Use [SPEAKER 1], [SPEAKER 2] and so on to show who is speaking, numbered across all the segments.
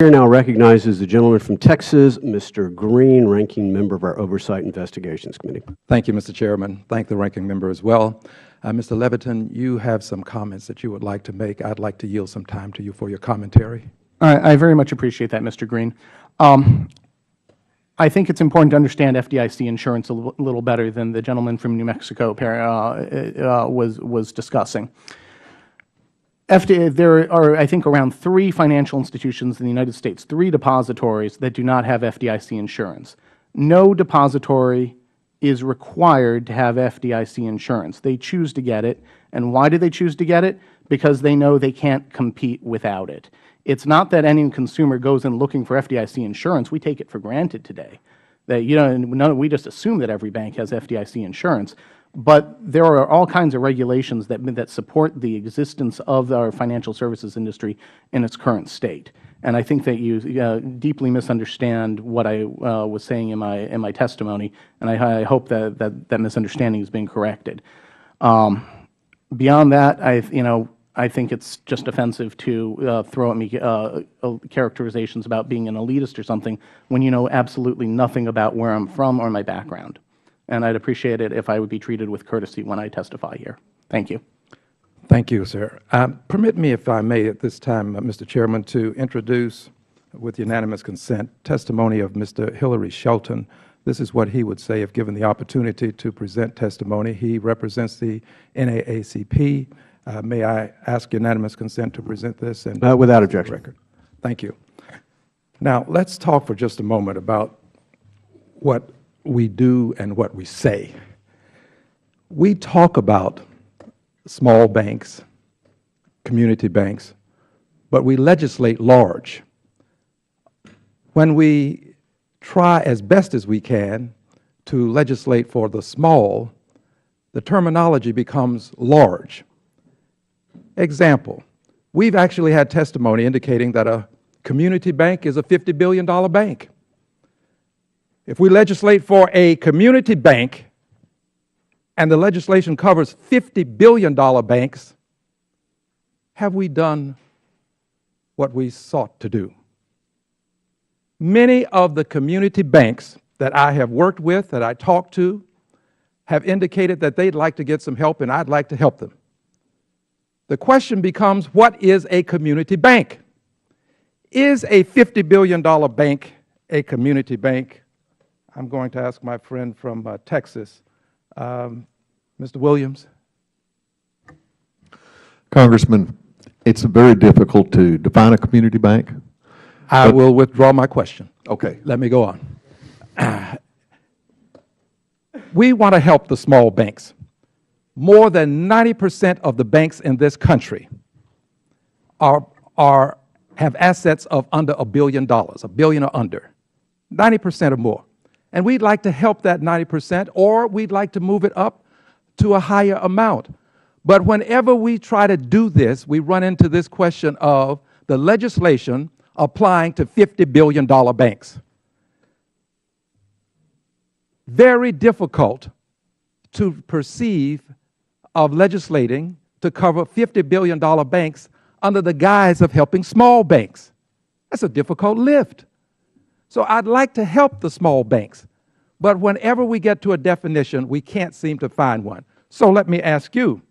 [SPEAKER 1] Chair now recognizes the gentleman from Texas, Mr. Green, Ranking Member of our Oversight Investigations Committee.
[SPEAKER 2] Thank you, Mr. Chairman. Thank the Ranking Member as well. Mr. Levitin, you have some comments that you would like to make. I'd like to yield some time to you for your commentary.
[SPEAKER 3] I very much appreciate that, Mr. Green. I think it's important to understand FDIC insurance a little better than the gentleman from New Mexico was discussing. There are, I think, around 3 financial institutions in the United States, 3 depositories that do not have FDIC insurance. No depository is required to have FDIC insurance. They choose to get it. And why do they choose to get it? Because they know they can't compete without it. It's not that any consumer goes in looking for FDIC insurance. We take it for granted today. That, we just assume that every bank has FDIC insurance. But there are all kinds of regulations that support the existence of our financial services industry in its current state. And I think that you deeply misunderstand what I was saying in my testimony, and I hope that misunderstanding is being corrected. Beyond that, I think it's just offensive to throw at me characterizations about being an elitist or something when you know absolutely nothing about where I'm from or my background. And I'd appreciate it if I would be treated with courtesy when I testify here. Thank you.
[SPEAKER 2] Thank you, sir. Permit me, if I may, at this time, Mr. Chairman, to introduce, with unanimous consent, testimony of Mr. Hillary Shelton. This is what he would say if given the opportunity to present testimony. He represents the NAACP. May I ask unanimous consent to present this? And
[SPEAKER 1] Without objection.
[SPEAKER 2] Record. Thank you. Now, let's talk for just a moment about what we do and what we say. We talk about small banks, community banks, but we legislate large. When we try as best as we can to legislate for the small, the terminology becomes large. Example, we've actually had testimony indicating that a community bank is a $50 billion bank. If we legislate for a community bank and the legislation covers $50 billion banks, have we done what we sought to do? Many of the community banks that I have worked with, that I talked to, have indicated that they'd like to get some help, and I'd like to help them. The question becomes, what is a community bank? Is a $50 billion bank a community bank? I'm going to ask my friend from Texas, Mr. Williams.
[SPEAKER 4] Congressman, it's very difficult to define a community bank.
[SPEAKER 2] I will withdraw my question.
[SPEAKER 4] Okay.
[SPEAKER 2] Let me go on. We want to help the small banks. More than 90% of the banks in this country have assets of under $1 billion, $1 billion or under, 90% or more. And we'd like to help that 90%, or we'd like to move it up to a higher amount. But whenever we try to do this, we run into this question of the legislation applying to $50 billion banks. Very difficult to perceive of legislating to cover $50 billion banks under the guise of helping small banks. That's a difficult lift. So I'd like to help the small banks, but whenever we get to a definition, we can't seem to find one. So let me ask you,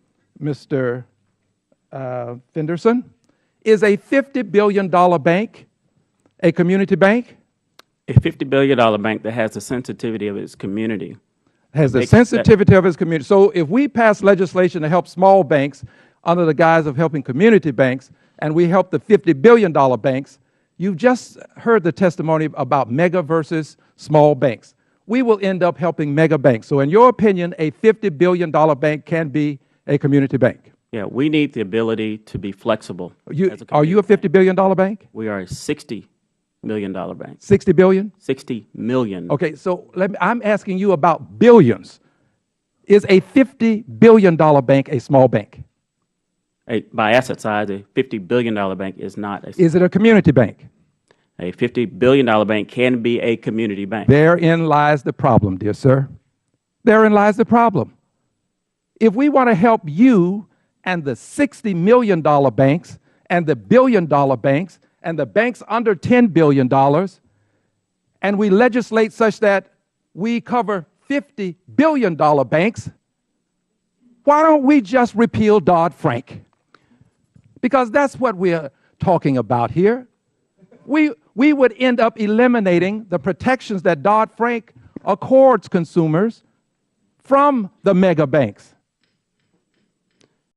[SPEAKER 2] Mr. Fenderson, is a $50 billion bank a community bank?
[SPEAKER 5] A $50 billion bank that has the sensitivity of its community.
[SPEAKER 2] Has the sensitivity of its community. So if we pass legislation to help small banks under the guise of helping community banks, and we help the $50 billion banks, you've just heard the testimony about mega versus small banks. We will end up helping mega banks. So in your opinion, a $50 billion bank can be a community bank?
[SPEAKER 5] Yeah, we need the ability to be flexible.
[SPEAKER 2] Are you a $50 billion bank?
[SPEAKER 5] We are a $60 million bank.
[SPEAKER 2] 60 billion?
[SPEAKER 5] 60 million.
[SPEAKER 2] Okay, so I'm asking you about billions. Is a $50 billion bank a small bank?
[SPEAKER 5] By asset size, a $50 billion bank is not a small bank.
[SPEAKER 2] Is it a community bank?
[SPEAKER 5] A $50 billion bank can be a community bank.
[SPEAKER 2] Therein lies the problem, dear sir. Therein lies the problem. If we want to help you and the $60 million banks and the $1 billion banks and the banks under $10 billion, and we legislate such that we cover $50 billion banks, why don't we just repeal Dodd-Frank? Because that's what we're talking about here. We would end up eliminating the protections that Dodd-Frank accords consumers from the mega banks.